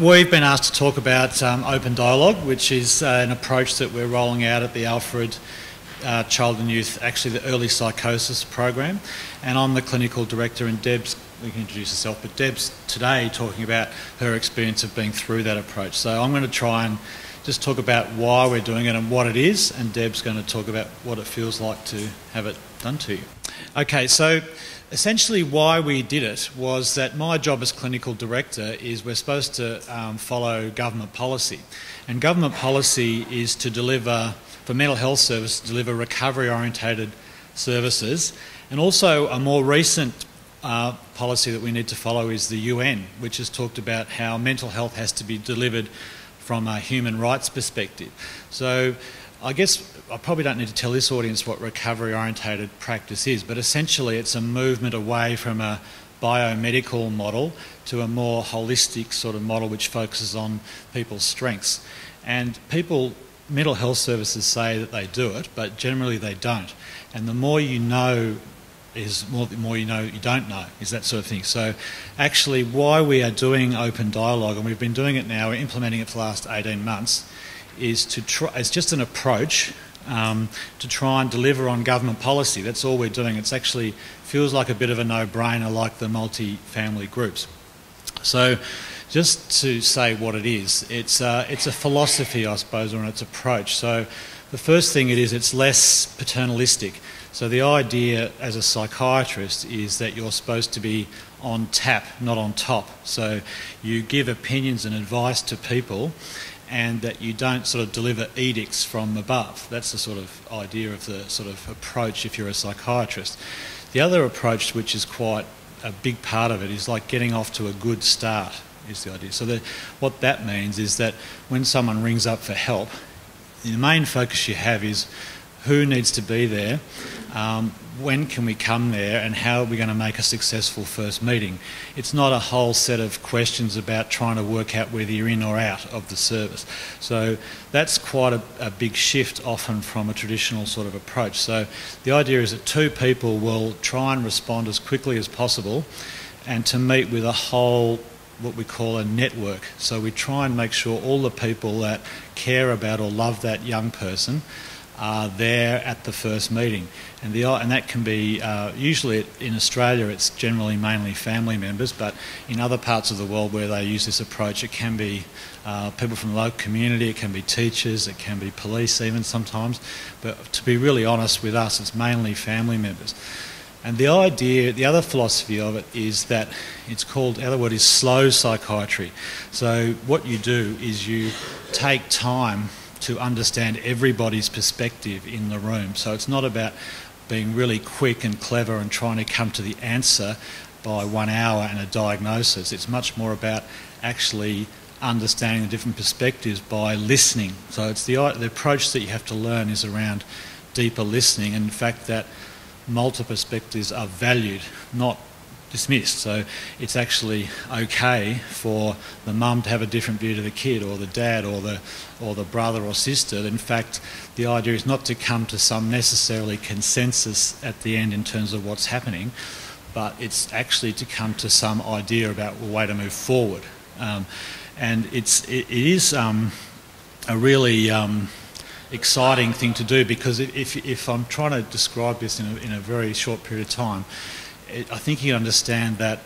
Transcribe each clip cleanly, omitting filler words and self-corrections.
We've been asked to talk about open dialogue, which is an approach that we're rolling out at the Alfred Child and Youth, actually the early psychosis program. And I'm the clinical director, and Deb's, we can introduce herself, but Deb's today talking about her experience of being through that approach. So I'm going to try and just talk about why we're doing it and what it is, and Deb's going to talk about what it feels like to have it done to you. Okay, so essentially why we did it was that my job as clinical director is we're supposed to follow government policy. And government policy is to deliver, for mental health services, deliver recovery-orientated services. And also a more recent policy that we need to follow is the UN, which has talked about how mental health has to be delivered from a human rights perspective. So I guess I probably don't need to tell this audience what recovery-orientated practice is, but essentially it's a movement away from a biomedical model to a more holistic sort of model which focuses on people's strengths. And mental health services say that they do it, but generally they don't. And the more you know the more you know you don't know, is that sort of thing. So actually why we are doing open dialogue, and we've been doing it now, we're implementing it for the last 18 months, is to try, it's just an approach to try and deliver on government policy. That's all we're doing. It's actually feels like a bit of a no-brainer, like the multi-family groups. So just to say what it is, it's a philosophy, I suppose, or its approach. So the first thing it is, it's less paternalistic. So the idea as a psychiatrist is that you're supposed to be on tap, not on top. So you give opinions and advice to people, and that you don't sort of deliver edicts from above. That's the sort of idea of the sort of approach if you're a psychiatrist. The other approach, which is quite a big part of it, is like getting off to a good start, is the idea. So what that means is that when someone rings up for help, the main focus you have is who needs to be there, when can we come there, and how are we going to make a successful first meeting. It's not a whole set of questions about trying to work out whether you're in or out of the service. So that's quite a big shift often from a traditional sort of approach. So the idea is that two people will try and respond as quickly as possible, and to meet with a whole, what we call a network. So we try and make sure all the people that care about or love that young person are there at the first meeting. And that can be, usually in Australia it's generally mainly family members, but in other parts of the world where they use this approach it can be people from the local community, it can be teachers, it can be police even sometimes. But to be really honest with us, it's mainly family members. And the idea, the other philosophy of it is that it's called, the other word is slow psychiatry. So what you do is you take time to understand everybody's perspective in the room. So it's not about being really quick and clever and trying to come to the answer by 1 hour and a diagnosis. It's much more about actually understanding the different perspectives by listening. So it's the approach that you have to learn is around deeper listening, and in fact that multiple perspectives are valued, not dismissed. So it's actually okay for the mum to have a different view to the kid, or the dad, or the brother or sister. In fact, the idea is not to come to some necessarily consensus at the end in terms of what's happening, but it's actually to come to some idea about a way to move forward. And it is a really exciting thing to do, because if I'm trying to describe this in a very short period of time, I think you understand that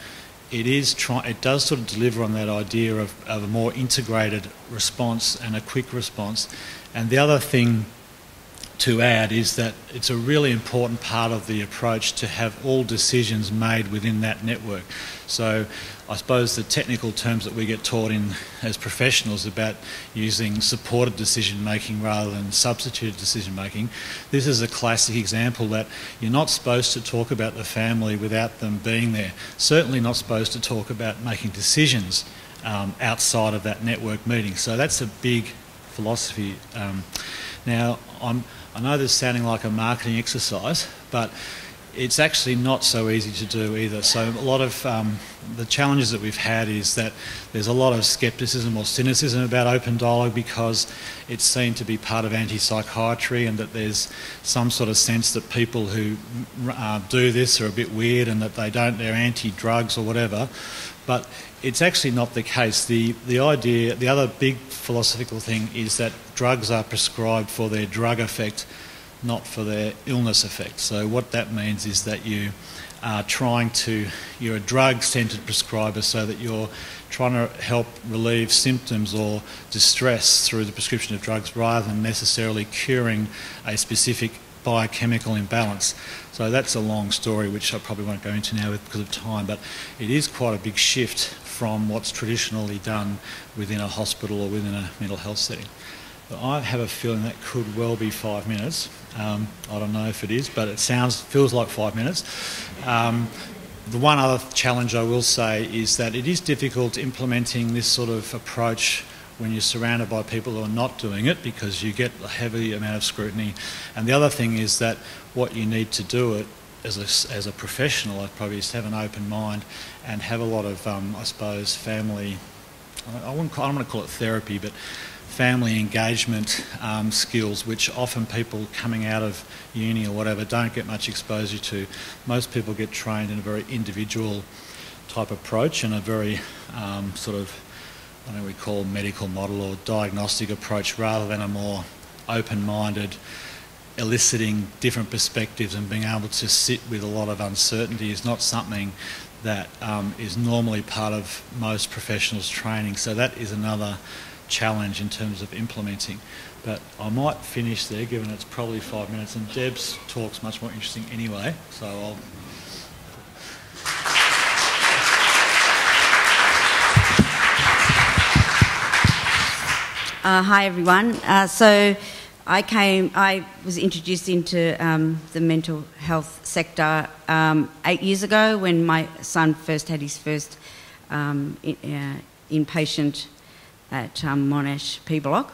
it does sort of deliver on that idea of a more integrated response and a quick response. And the other thing to add is that it's a really important part of the approach to have all decisions made within that network. So I suppose the technical terms that we get taught in as professionals about using supported decision making rather than substituted decision making, this is a classic example that you're not supposed to talk about the family without them being there. Certainly not supposed to talk about making decisions outside of that network meeting. So that's a big philosophy. Now I know this is sounding like a marketing exercise, but it's actually not so easy to do either. So a lot of the challenges that we've had is that there's a lot of scepticism or cynicism about open dialogue because it's seen to be part of anti-psychiatry, and that there's some sort of sense that people who do this are a bit weird and that they're anti-drugs or whatever. But it's actually not the case. The idea, the other big philosophical thing is that drugs are prescribed for their drug effect, not for their illness effect. So what that means is that you are you're a drug-centred prescriber, so that you're trying to help relieve symptoms or distress through the prescription of drugs rather than necessarily curing a specific biochemical imbalance. So that's a long story which I probably won't go into now because of time, but it is quite a big shift from what's traditionally done within a hospital or within a mental health setting. But I have a feeling that could well be 5 minutes. I don't know if it is, but it feels like 5 minutes. The one other challenge I will say is that it is difficult implementing this sort of approach when you're surrounded by people who are not doing it, because you get a heavy amount of scrutiny. And the other thing is that what you need to do it as a professional, I'd probably just have an open mind and have a lot of, I suppose, family, I don't want to call it therapy, but family engagement skills, which often people coming out of uni or whatever don't get much exposure to. Most people get trained in a very individual type approach and a very sort of, I don't know, we call medical model or diagnostic approach, rather than a more open-minded, eliciting different perspectives and being able to sit with a lot of uncertainty is not something that is normally part of most professionals' training. So that is another challenge in terms of implementing. But I might finish there, given it's probably 5 minutes, and Deb's talk's much more interesting anyway, so I'll... Hi everyone. So I was introduced into the mental health sector 8 years ago when my son first had his first inpatient at Monash P Block.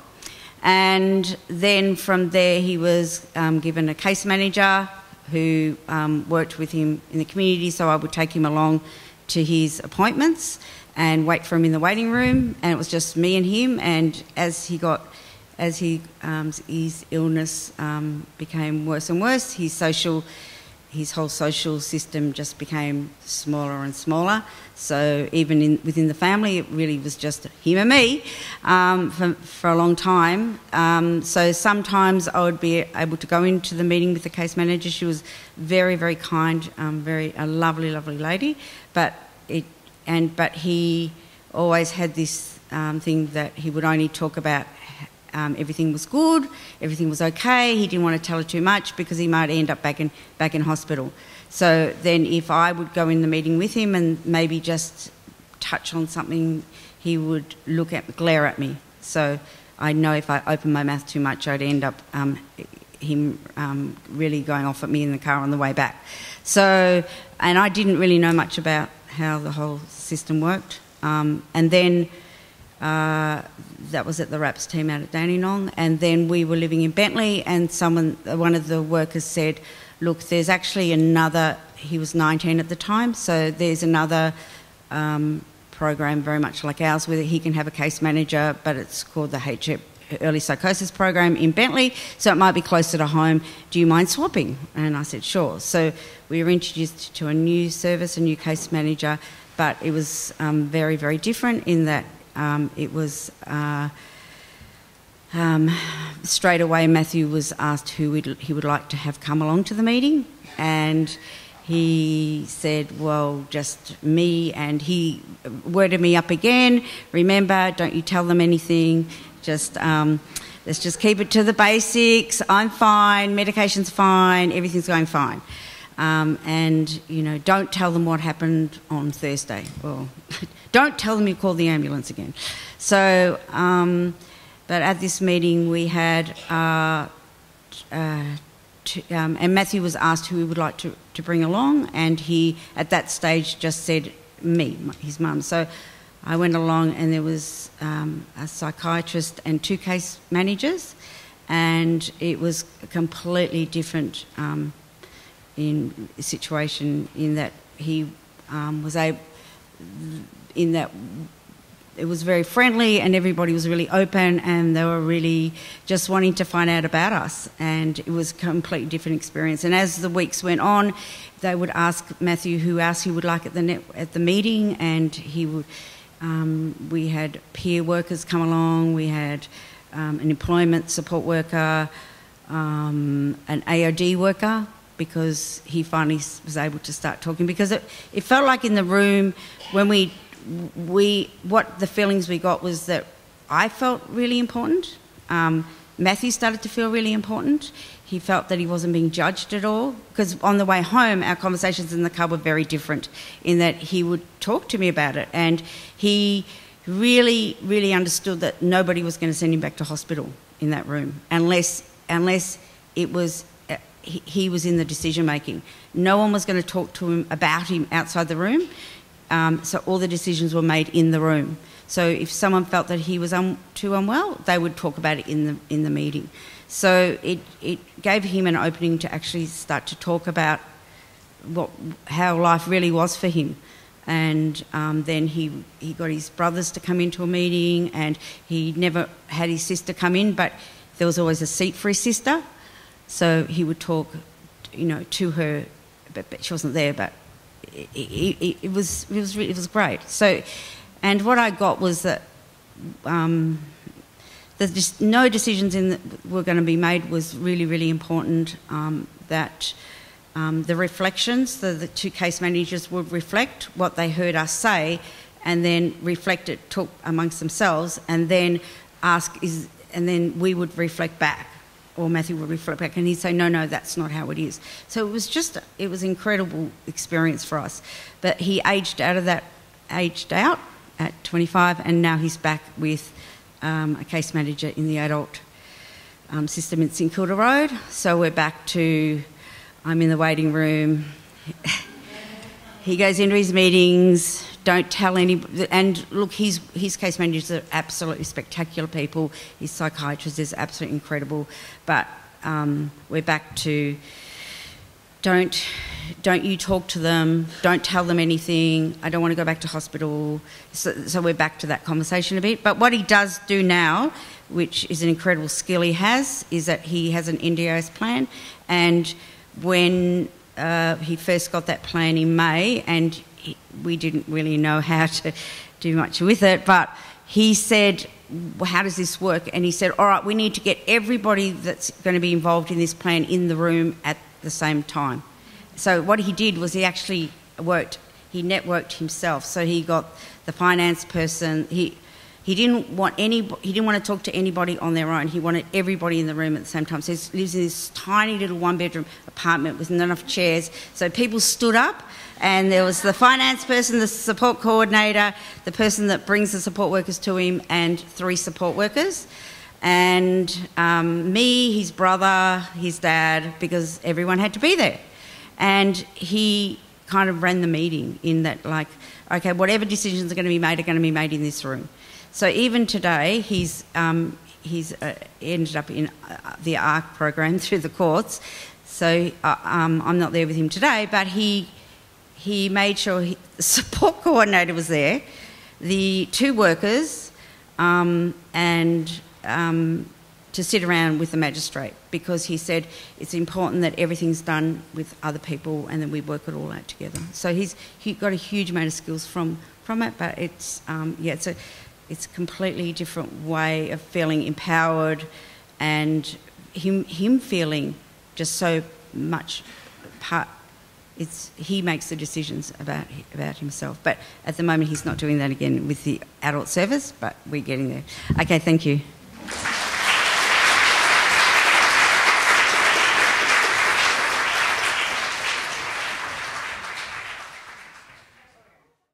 And then from there he was given a case manager who worked with him in the community, so I would take him along to his appointments and wait for him in the waiting room, and it was just me and him. And as his illness became worse and worse, his whole social system just became smaller and smaller. So even within the family, it really was just him and me for a long time. So sometimes I would be able to go into the meeting with the case manager. She was very, very kind, a lovely, lovely lady. But he always had this thing that he would only talk about everything was good, everything was okay. He didn't want to tell her too much because he might end up back in hospital. So then if I would go in the meeting with him and maybe just touch on something, he would glare at me. So I know if I opened my mouth too much, I'd end up him really going off at me in the car on the way back. So, and I didn't really know much about how the whole system worked. And then that was at the RAPS team out at Dandenong, and then we were living in Bentley, and one of the workers said, look, there's actually another, he was 19 at the time, so there's another program very much like ours where he can have a case manager, but it's called the HEP Early Psychosis Program in Bentley, so it might be closer to home. Do you mind swapping? And I said, sure. So we were introduced to a new service, a new case manager, but it was very, very different in that it was straight away Matthew was asked who he would like to have come along to the meeting, and he said, well, just me, and he worded me up again. Remember, don't you tell them anything, just let's just keep it to the basics. I'm fine, medication's fine, everything's going fine. And, you know, don't tell them what happened on Thursday. Well, don't tell them you called the ambulance again. So, but at this meeting we had, and Matthew was asked who he would like to bring along, and he, at that stage, just said me, his mum. So I went along, and there was a psychiatrist and 2 case managers, and it was a completely different in a situation in that he was able, in that it was very friendly and everybody was really open and they were really just wanting to find out about us, and it was a completely different experience. And as the weeks went on, they would ask Matthew who else he would like at the meeting, and he would. We had peer workers come along. We had an employment support worker, an AOD worker, because he finally was able to start talking. Because it felt like in the room when what the feelings we got was that I felt really important. Matthew started to feel really important. He felt that he wasn't being judged at all, because on the way home our conversations in the car were very different, in that he would talk to me about it, and he really, really understood that nobody was going to send him back to hospital in that room unless it was he was in the decision making. No one was going to talk to him about him outside the room, so all the decisions were made in the room. So if someone felt that he was too unwell, they would talk about it in the meeting. So it gave him an opening to actually start to talk about how life really was for him. And then he got his brothers to come into a meeting, and he never had his sister come in, but there was always a seat for his sister. So he would talk, to her, but she wasn't there. But it was great. So, and what I got was that there's no decisions were going to be made was really, really important. That the reflections, the two case managers would reflect what they heard us say, and then reflect it, talk amongst themselves, and then and then we would reflect back, or Matthew would reflect back, and he'd say, no, that's not how it is. So it was an incredible experience for us. But he aged out at 25, and now he's back with a case manager in the adult system in St Kilda Road. So we're back to, I'm in the waiting room. He goes into his meetings, don't tell anybody. And look, his case managers are absolutely spectacular people. His psychiatrist is absolutely incredible. But we're back to, don't you talk to them, don't tell them anything, I don't want to go back to hospital. So we're back to that conversation a bit. But what he does do now, which is an incredible skill he has, is that he has an NDIS plan. And when he first got that plan in May, and we didn't really know how to do much with it, but he said, well, how does this work? And he said, all right, we need to get everybody that's going to be involved in this plan in the room at the same time. So what he did was he actually networked himself. So he got the finance person. He didn't want to talk to anybody on their own. He wanted everybody in the room at the same time. So he lives in this tiny little one-bedroom apartment with not enough chairs. So people stood up, and there was the finance person, the support coordinator, the person that brings the support workers to him, and 3 support workers. And me, his brother, his dad, because everyone had to be there. And he kind of ran the meeting in that, like, okay, whatever decisions are going to be made in this room. So even today, he's ended up in the ARC program through the courts. So I'm not there with him today, but he made sure the support coordinator was there, the 2 workers, and to sit around with the magistrate, because he said it's important that everything's done with other people and then we work it all out together. So he got a huge amount of skills from it, but it's it's a completely different way of feeling empowered, and him feeling just so much part. He makes the decisions about himself. But at the moment he's not doing that again with the adult service, but we're getting there. Okay, thank you.